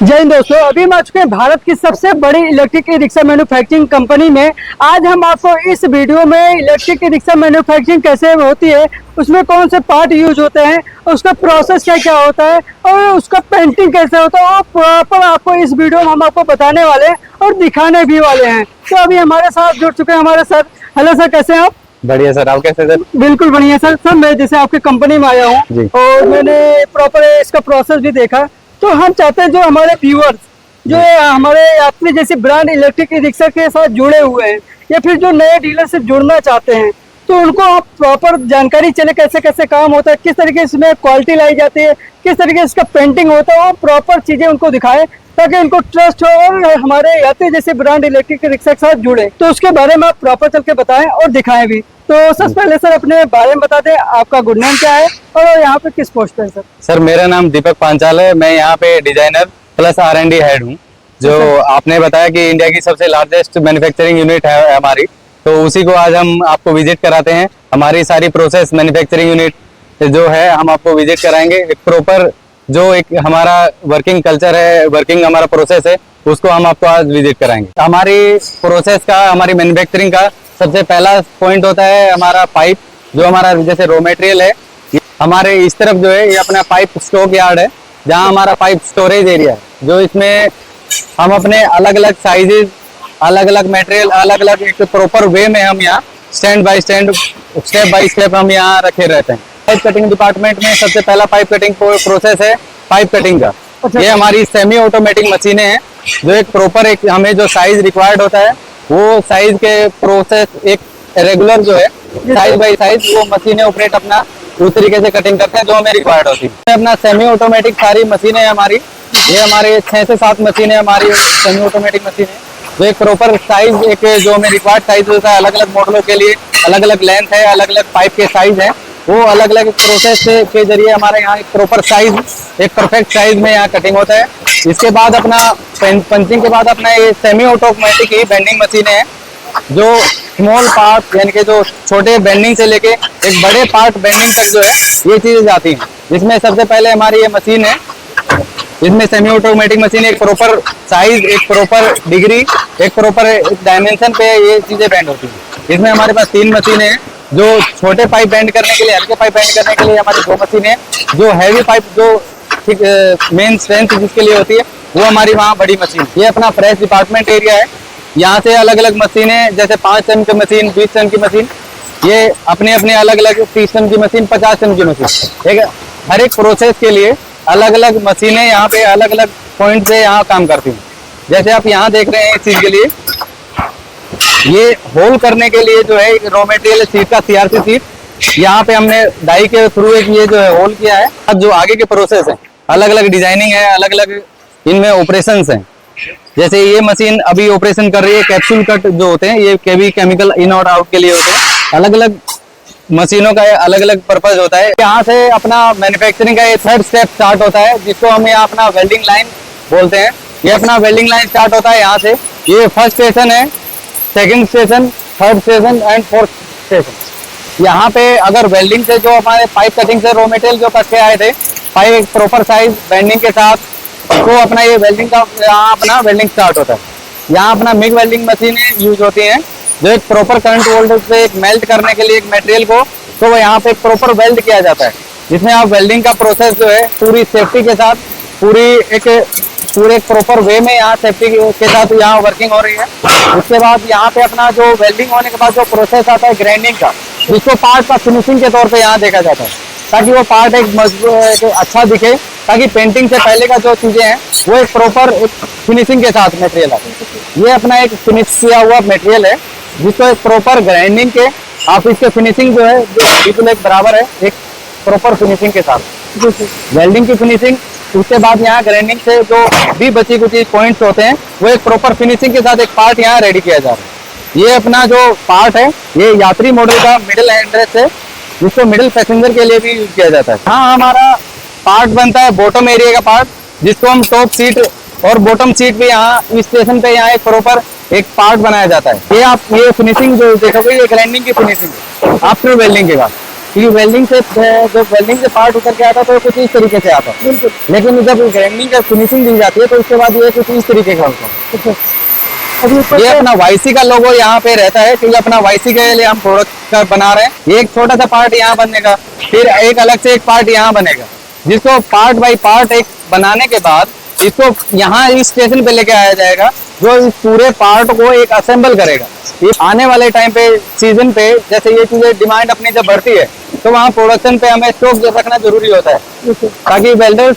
जय हिंद दोस्तों, अभी हम आ चुके हैं भारत की सबसे बड़ी electric e rickshaw manufacturing company में। आज हम आपको इस वीडियो में इलेक्ट्रिक ई रिक्शा मैन्युफैक्चरिंग कैसे होती है, उसमें कौन से पार्ट यूज होते हैं, उसका प्रोसेस क्या क्या होता है और उसका पेंटिंग कैसे होता है, और प्रॉपर आपको इस वीडियो में हम आपको बताने वाले हैं और दिखाने भी वाले हैं। तो अभी हमारे साथ जुड़ चुके हैं हमारे सर। हेलो सर, कैसे हैं आप? बढ़िया सर, आप कैसे सर? बिल्कुल बढ़िया सर। सर मैं जैसे आपकी कंपनी में आया हूँ और मैंने प्रॉपर इसका प्रोसेस भी देखा, तो हम चाहते हैं जो हमारे व्यूअर्स, जो हमारे अपनी जैसे ब्रांड इलेक्ट्रिक ई रिक्शा के साथ जुड़े हुए हैं या फिर जो नए डीलर से जुड़ना चाहते हैं, तो उनको आप प्रॉपर जानकारी चले कैसे कैसे काम होता है, किस तरीके से इसमें क्वालिटी लाई जाती है, किस तरीके से इसका पेंटिंग होता है, वो प्रॉपर चीजें उनको दिखाएं ताकि उनको ट्रस्ट हो और हमारे यात्री जैसे ब्रांड इलेक्ट्रिक रिक्शा के साथ जुड़े। तो उसके बारे में आप प्रॉपर चल के बताएं और दिखाएं भी। तो सबसे पहले सर अपने बारे में बता दें, आपका गुड नेम क्या है और यहाँ पे किस पोस्ट पे है सर? सर मेरा नाम दीपक पांचाल है, मैं यहाँ पे डिजाइनर प्लस R&D हेड हूँ। जो आपने बताया कि इंडिया की सबसे लार्जेस्ट मैन्युफैक्चरिंग यूनिट है हमारी, तो उसी को आज हम आपको विजिट कराते हैं। हमारी सारी प्रोसेस मैन्युफैक्चरिंग यूनिट जो है हम आपको विजिट कराएंगे। एक प्रॉपर जो एक हमारा वर्किंग कल्चर है, वर्किंग हमारा प्रोसेस है, उसको हम आपको आज विजिट कराएंगे। हमारी प्रोसेस का, हमारी मैन्युफैक्चरिंग का सबसे पहला पॉइंट होता है हमारा पाइप। जो हमारा जैसे रॉ मटेरियल है, हमारे इस तरफ जो है ये अपना पाइप स्टॉक यार्ड है, जहाँ हमारा पाइप स्टोरेज एरिया है। जो इसमें हम अपने अलग अलग साइजेस, अलग अलग मटेरियल, अलग अलग एक प्रॉपर वे में हम यहाँ stand by stand, step by step हम यहाँ रखे रहते हैं। पाइप कटिंग डिपार्टमेंट में सबसे पहला पाइप कटिंग प्रोसेस है पाइप कटिंग का। ये हमारी सेमी ऑटोमेटिक मशीनें हैं, जो एक प्रॉपर एक हमें जो साइज रिक्वायर्ड होता है वो साइज के प्रोसेस एक रेगुलर जो है साइज बाय साइज वो मशीनें ऑपरेट अपना उस तरीके से कटिंग करते हैं जो हमें रिक्वायर्ड होती है। अपना सेमी ऑटोमेटिक सारी मशीनें हमारी, ये हमारे 6 से 7 मशीनें हमारी सेमी ऑटोमेटिक मशीनें, जो एक प्रॉपर साइज एक जो हमें रिक्वायर्ड साइज होता है, अलग अलग मॉडलों के लिए अलग अलग लेंथ है, अलग अलग पाइप के साइज है, वो अलग अलग प्रोसेस के जरिए हमारे यहाँ एक प्रॉपर साइज, एक परफेक्ट साइज में यहाँ कटिंग होता है। इसके बाद अपना पंचिंग के बाद अपना ये सेमी ऑटोमेटिक ही बेंडिंग मशीनें हैं, जो स्मॉल पार्ट यानी कि जो छोटे बेंडिंग से लेके एक बड़े पार्ट बेंडिंग तक जो है ये चीजें जाती हैं। जिसमें सबसे पहले हमारी ये मशीन है, इसमें सेमी ऑटोमेटिक मशीन एक प्रॉपर साइज, एक प्रॉपर डिग्री, एक प्रॉपर डायमेंशन पे ये चीजें बेंड होती हैं। इसमें हमारे पास 3 मशीनें हैं, जो छोटे पाइप बेंड करने के लिए, हल्के पाइप बेंड करने के लिए हमारी 2 मशीनें हैं, जो हैवी पाइप जो मेन स्ट्रेंथ जिसके लिए होती है वो हमारी वहाँ बड़ी मशीन। ये अपना प्रेस डिपार्टमेंट एरिया है, यहाँ से अलग अलग मशीनें जैसे 5 एम की मशीन, 20 एम की मशीन, ये अपने अपने अलग अलग 30 एम की मशीन, 50 एम की मशीन, ठीक है। हर एक प्रोसेस के लिए अलग अलग मशीनें यहाँ पे अलग अलग पॉइंट से यहाँ काम करती हैं। जैसे आप यहाँ देख रहे हैं इस चीज के लिए, ये होल करने के लिए जो है रॉ मटेरियल सीट का CRC सीट, यहाँ पे हमने डाई के थ्रू एक ये जो है होल किया है। अब जो आगे के प्रोसेस है अलग अलग डिजाइनिंग है, अलग अलग इनमें ऑपरेशंस हैं। जैसे ये मशीन अभी ऑपरेशन कर रही है कैप्सूल कट जो होते हैं, ये केवी केमिकल इन और आउट के लिए होते हैं। अलग अलग मशीनों का अलग अलग पर्पज होता है। यहाँ से अपना मैन्युफैक्चरिंग का ये 3rd स्टेप स्टार्ट होता है, जिसको हम यहाँ अपना वेल्डिंग लाइन बोलते हैं। ये अपना वेल्डिंग लाइन स्टार्ट होता है यहाँ से। ये फर्स्ट स्टेशन है, second station, third station and fourth station. यहाँ पे अगर वेल्डिंग से जो हमारे पाइप कटिंग से रॉ मटेरियल जो कट के आए थे, पाइप प्रॉपर साइज बेंडिंग के साथ, तो अपना ये वेल्डिंग का यहाँ अपना वेल्डिंग स्टार्ट होता है। यहाँ अपना मिग वेल्डिंग मशीनें यूज होती हैं, जो एक प्रॉपर करंट वोल्टेज पे एक मेल्ट करने के लिए एक मटेरियल को, तो वो यहाँ पे एक प्रॉपर वेल्ड किया जाता है, जिसमें आप वेल्डिंग का प्रोसेस जो है पूरी सेफ्टी के साथ, पूरे प्रॉपर वे में यहाँ सेफ्टी के साथ यहाँ वर्किंग हो रही है। उसके बाद यहाँ पे अपना जो वेल्डिंग होने के बाद जो प्रोसेस आता है ग्राइंडिंग का, जिसको पार्ट का फिनिशिंग के तौर पे यहाँ देखा जाता है, ताकि वो पार्ट एक मजबूत अच्छा दिखे, ताकि पेंटिंग से पहले का जो चीजें हैं वो एक प्रॉपर फिनिशिंग के साथ मटेरियल आते हैं। ये अपना एक फिनिश किया हुआ मटेरियल है, जिसको एक प्रॉपर ग्राइंडिंग के आप इसके फिनिशिंग जो है बिल्कुल एक बराबर है, एक प्रॉपर फिनिशिंग के साथ वेल्डिंग की फिनिशिंग। उसके बाद यहाँ ग्राइंडिंग से जो भी बची कुछ पॉइंट्स होते हैं वो एक प्रॉपर फिनिशिंग के साथ एक पार्ट यहाँ रेडी किया जा रहा है। ये अपना जो पार्ट है ये यात्री मॉडल का मिडिल हैंडरेस्ट है, जिसको मिडिल पैसेंजर के लिए भी यूज किया जाता है। हाँ, हमारा पार्ट बनता है बॉटम एरिया का पार्ट, जिसको हम टॉप सीट और बॉटम सीट भी यहाँ इस स्टेशन पे यहाँ एक प्रॉपर एक पार्ट बनाया जाता है। ये आप ये फिनिशिंग जो देखोगे ये ग्राइंडिंग की फिनिशिंग है आफ्टर वेल्डिंग के बाद। क्योंकि वेल्डिंग से जो वेल्डिंग से पार्ट उतर के आता तो कुछ इस तरीके से आता, बिल्कुल। लेकिन जब ग्राइंडिंग का फिनिशिंग दी जाती है तो उसके बाद ये कुछ इस तरीके का होता है। अच्छा, अभी ऊपर ये से- अपना वाईसी का लोगो यहाँ पे रहता है, क्योंकि अपना वाईसी के लिए हम प्रोडक्ट का बना रहे हैं। एक छोटा सा पार्ट यहाँ बनेगा, फिर एक अलग से एक पार्ट यहाँ बनेगा, जिसको पार्ट बाय पार्ट एक बनाने के बाद इसको यहाँ इस स्टेशन पे लेके आया जाएगा, जो इस पूरे पार्ट को एक असेंबल करेगा। ये आने वाले टाइम पे सीजन पे जैसे ये चीजें डिमांड अपनी जब बढ़ती है तो वहाँ प्रोडक्शन पे हमें स्टॉक रखना जरूरी होता है, ताकि वेल्डर्स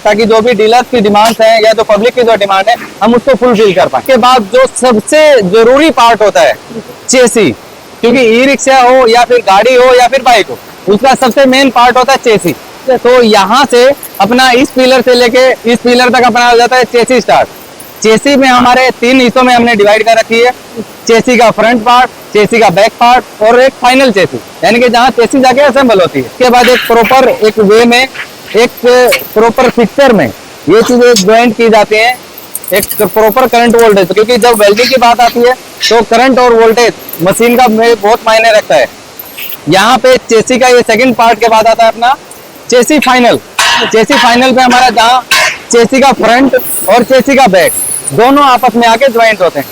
ताकि जो भी डीलर्स की डिमांड्स हैं या जो पब्लिक की जो डिमांड है हम उसको फुलफिल कर पाए। के बाद जो सबसे जरूरी पार्ट होता है चेसी, क्योंकि ई रिक्शा हो या फिर गाड़ी हो या फिर बाइक हो, उसका सबसे मेन पार्ट होता है चेसी। तो यहाँ से अपना इस पिलर से लेके इस पिलर तक अपना हो जाता है चेसी स्टार्ट। चेसी में हमारे 3 हिस्सों में हमने डिवाइड कर रखी है, चेसी का फ्रंट पार्ट, चेसी का बैक पार्ट और एक फाइनल चेसी, यानी कि जहाँ चेसी जाके असेंबल होती है। उसके बाद एक प्रॉपर एक वे में एक प्रॉपर पिक्चर में ये चीजें ज्वाइंट की जाती हैं एक प्रॉपर करंट वोल्टेज, क्योंकि जब वेल्डिंग की बात आती है तो करंट और वोल्टेज मशीन का बहुत मायने रखता है। यहाँ पे चेसी का ये सेकंड पार्ट के बाद आता है अपना चेसी फाइनल। चेसी फाइनल पे हमारा जहाँ चेसी का फ्रंट और चेसी का बैक दोनों आपस में आके ज्वाइंट होते हैं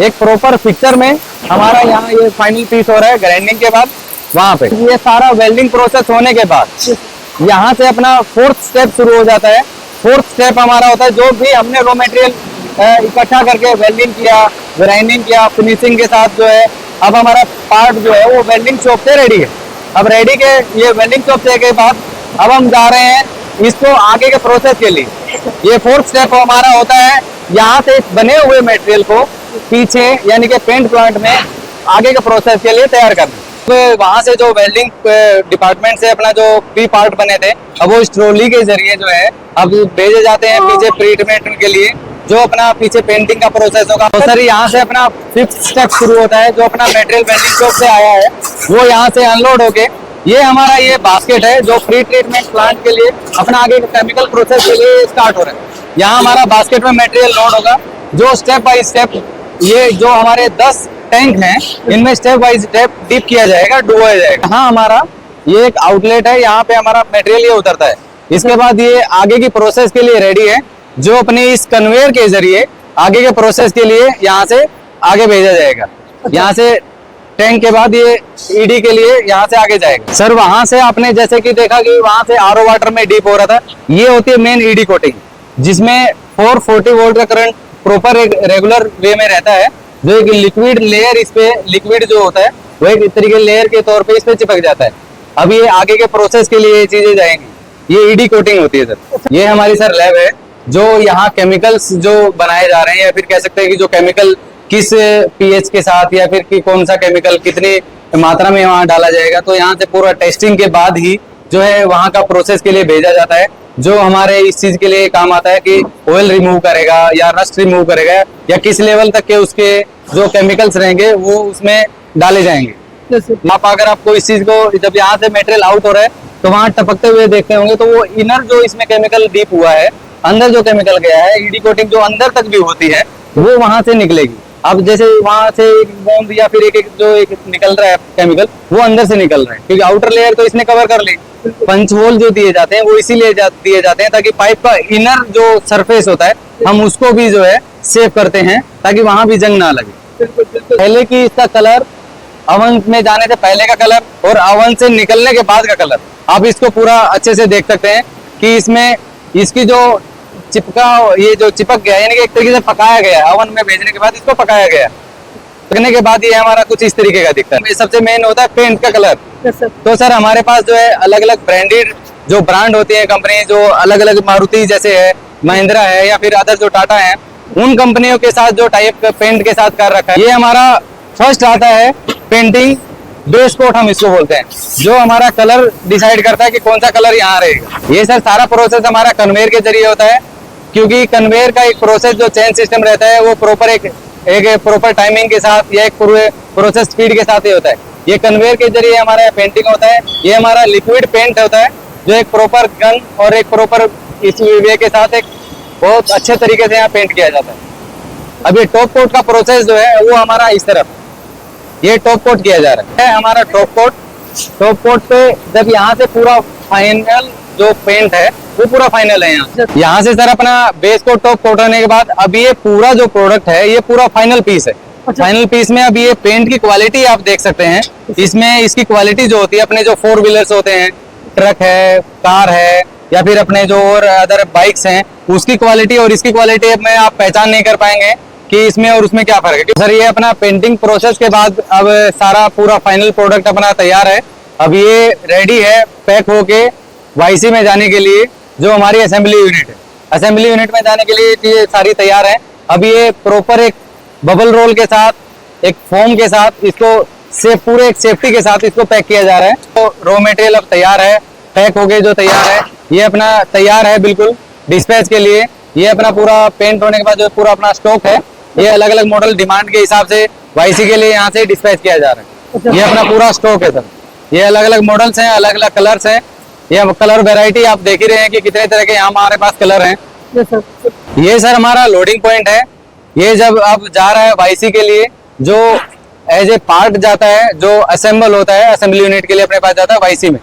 एक प्रॉपर पिक्चर में। हमारा यहाँ ये फाइनल पीस हो रहा है ग्राइंडिंग के बाद। वहां पे ये सारा वेल्डिंग प्रोसेस होने के बाद यहाँ से अपना 4th स्टेप शुरू हो जाता है। 4th स्टेप हमारा होता है जो भी हमने रॉ मटेरियल इकट्ठा करके वेल्डिंग किया, ग्राइंडिंग किया, फिनिशिंग के साथ जो है अब हमारा पार्ट जो है वो वेल्डिंग शॉप से रेडी है। अब रेडी के ये वेल्डिंग शॉप से के बाद अब हम जा रहे हैं इसको आगे के प्रोसेस के लिए। ये 4th स्टेप हमारा होता है यहाँ से बने हुए मटेरियल को पीछे यानी कि पेंट प्लांट में आगे के प्रोसेस के लिए तैयार करना। तो वहां से जो वेल्डिंग डिपार्टमेंट से अपना जो पी पार्ट बने थे अब वो इस ट्रॉली के जरिए जो है अब भेजे जाते हैं पीछे प्री ट्रीटमेंट के लिए, जो अपना पीछे पेंटिंग का प्रोसेस होगा। तो सर यहाँ से अपना 5th स्टेप शुरू होता है, जो अपना मटेरियल वेल्डिंग शॉप से आया है वो यहाँ से अनलोड होके ये हमारा ये बास्केट है जो प्री ट्रीटमेंट प्लांट के लिए अपना आगे केमिकल प्रोसेस के लिए स्टार्ट हो रहा है। यहाँ हमारा बास्केट में मटेरियल लोड होगा, जो स्टेप बाय स्टेप ये जो हमारे 10 टैंक हैं इनमें स्टेप बाय स्टेप डीप किया जाएगा, डुबोया जाएगा। हाँ हमारा ये एक आउटलेट है, यहाँ पे हमारा मटेरियल ये उतरता है। इसके बाद ये आगे की प्रोसेस के लिए रेडी है, जो अपनी इस कन्वेयर के जरिए आगे के प्रोसेस के लिए यहाँ से आगे भेजा जाएगा। यहाँ से टैंक के बाद ये ईडी के लिए यहाँ से आगे जाएगा। सर वहां से आपने जैसे कि देखा कि वहां से आरओ वाटर में डीप हो रहा था, ये होती है मेन ईडी कोटिंग, जिसमें 440 वोल्ट का करंट प्रॉपर एक रेगुलर वे में रहता है, जो एक लिक्विड लेयर इस पे लिक्विड जो होता है वो एक तरीके लेयर के तौर पे इस पे चिपक जाता है। अब ये आगे के प्रोसेस के लिए ये चीजें जाएंगी, ये ईडी कोटिंग होती है सर। ये हमारी सर लैब है, जो यहाँ केमिकल्स जो बनाए जा रहे हैं या फिर कह सकते हैं कि जो केमिकल किस पीएच के साथ या फिर कि कौन सा केमिकल कितनी मात्रा में वहाँ डाला जाएगा, तो यहाँ से पूरा टेस्टिंग के बाद ही जो है वहाँ का प्रोसेस के लिए भेजा जाता है, जो हमारे इस चीज के लिए काम आता है कि ऑयल रिमूव करेगा या रस्ट रिमूव करेगा या किस लेवल तक के उसके जो केमिकल्स रहेंगे वो उसमें डाले जाएंगे। आप अगर आपको इस चीज को जब यहाँ से मटेरियल आउट हो रहा है तो वहाँ टपकते हुए देखते होंगे, तो वो इनर जो इसमें केमिकल डीप हुआ है, अंदर जो केमिकल गया है, ईडी कोटिंग जो अंदर तक भी होती है वो वहां से निकलेगी। अब जैसे वहां से एक बूंद या फिर एक जो एक निकल रहा है केमिकल वो अंदर से निकल रहा है, क्योंकि आउटर लेयर तो इसने कवर कर ली। पंच होल जो दिए जाते हैं वो इसीलिए दिए जाते हैं ताकि पाइप का इनर जो सरफेस होता है हम उसको भी जो है सेव करते हैं, ताकि वहां भी जंग ना लगे। पहले की इसका कलर, अवन में जाने से पहले का कलर और अवन से निकलने के बाद का कलर, आप इसको पूरा अच्छे से देख सकते हैं कि इसमें इसकी जो चिपका ये जो चिपक गया यानी कि एक तरीके से पकाया गया, अवन में भेजने के बाद इसको पकाया गया, पकने के बाद ये हमारा कुछ इस तरीके का दिखता है। सबसे मेन होता है पेंट का कलर। तो सर हमारे पास जो है अलग अलग ब्रांडेड जो ब्रांड होती है कंपनी, जो अलग अलग मारुति जैसे है, महिंद्रा है या फिर अदर जो टाटा है, उन कंपनियों के साथ जो टाइप पेंट के साथ कर रखा है। ये हमारा फर्स्ट आता है पेंटिंग बेस कोट हम इसको बोलते हैं, जो हमारा कलर डिसाइड करता है कि कौन सा कलर यहाँ रहेगा। ये सर सारा प्रोसेस हमारा कन्वेयर के जरिए होता है, क्योंकि कन्वेयर का एक प्रोसेस जो चेन सिस्टम रहता है वो प्रॉपर एक प्रॉपर टाइमिंग के साथ या एक पूरे प्रोसेस स्पीड के साथ ही होता है। ये कन्वेयर के जरिए हमारा पेंटिंग होता है। ये हमारा लिक्विड पेंट होता है, जो एक प्रॉपर गन और एक प्रॉपर इस वे के साथ एक बहुत अच्छे तरीके से यहाँ पेंट किया जाता है। अब ये टॉप कोट का प्रोसेस जो है वो हमारा इस तरफ ये टॉप कोट किया जा रहा है। हमारा टॉप कोट तो पोर्ट पे जब यहाँ से पूरा फाइनल जो पेंट है वो पूरा फाइनल है यहाँ से सर अपना बेस कोट टॉप कोट होने के बाद अब ये पूरा जो प्रोडक्ट है ये पूरा फाइनल पीस है। अच्छा। फाइनल पीस में अब ये पेंट की क्वालिटी आप देख सकते हैं। इसमें इसकी क्वालिटी जो होती है अपने जो 4 व्हीलर्स होते हैं, ट्रक है, कार है या फिर अपने जो और अदर बाइक्स हैं, उसकी क्वालिटी और इसकी क्वालिटी में आप पहचान नहीं कर पाएंगे कि इसमें और उसमें क्या फर्क है। सर ये अपना पेंटिंग प्रोसेस के बाद अब सारा पूरा फाइनल प्रोडक्ट अपना तैयार है। अब ये रेडी है पैक होके वाईसी में जाने के लिए, जो हमारी असेंबली यूनिट है। असेंबली यूनिट में जाने के लिए ये सारी तैयार है। अब ये प्रॉपर एक बबल रोल के साथ, एक फोम के साथ इसको पूरे एक सेफ्टी के साथ इसको पैक किया जा रहा है। तो रॉ मटेरियल अब तैयार है, पैक हो गए जो तैयार है, ये अपना तैयार है बिल्कुल डिस्पैच के लिए। ये अपना पूरा पेंट होने के बाद जो पूरा अपना स्टॉक है, ये अलग अलग मॉडल डिमांड के हिसाब से वाईसी के लिए यहाँ से डिस्पैच किया जा रहा है। ये अपना पूरा स्टॉक है सर। ये अलग अलग मॉडल्स हैं, अलग अलग कलर्स हैं। ये कलर वेराइटी आप देख ही रहे हैं कि कितने तरह के यहाँ हमारे पास कलर हैं। ये सर हमारा लोडिंग पॉइंट है। ये जब अब जा रहा है वाईसी के लिए, जो एज ए पार्ट जाता है, जो असेंबल होता है असेंबली यूनिट के लिए अपने पास जाता है वाईसी में,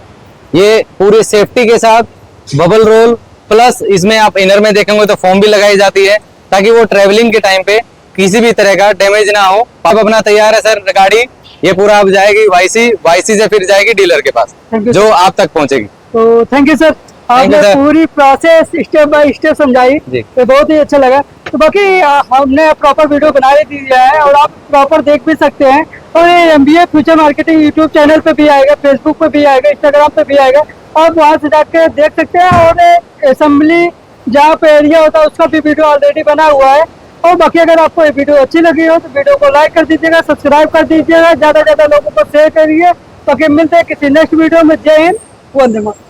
ये पूरी सेफ्टी के साथ बबल रोल प्लस इसमें आप इनर में देखेंगे तो फोम भी लगाई जाती है ताकि वो ट्रेवलिंग के टाइम पे किसी भी तरह का डैमेज ना हो। अब अपना तैयार है सर गाड़ी। ये पूरा अब जाएगी वाईसी से फिर जाएगी डीलर के पास, जो आप तक पहुंचेगी। तो थैंक यू सर, आपने सर। पूरी प्रोसेस स्टेप बाय स्टेप समझाई, तो बहुत ही अच्छा लगा। तो बाकी हमने प्रॉपर वीडियो बना ही दिया है और आप प्रॉपर देख भी सकते हैं। और ये MBA future marketing YouTube channel पे भी आएगा, फेसबुक पे भी आएगा, इंस्टाग्राम पे भी आएगा। आप वहां से जाके देख सकते हैं। और असेंबली जहाँ पे एरिया होता है उसका भी वीडियो ऑलरेडी बना हुआ है। और बाकी अगर आपको ये वीडियो अच्छी लगी हो तो वीडियो को लाइक कर दीजिएगा, सब्सक्राइब कर दीजिएगा, ज्यादा से ज्यादा लोगों को शेयर करिए। बाकी मिलते हैं किसी नेक्स्ट वीडियो में। जय हिंद, वंदे मातरम।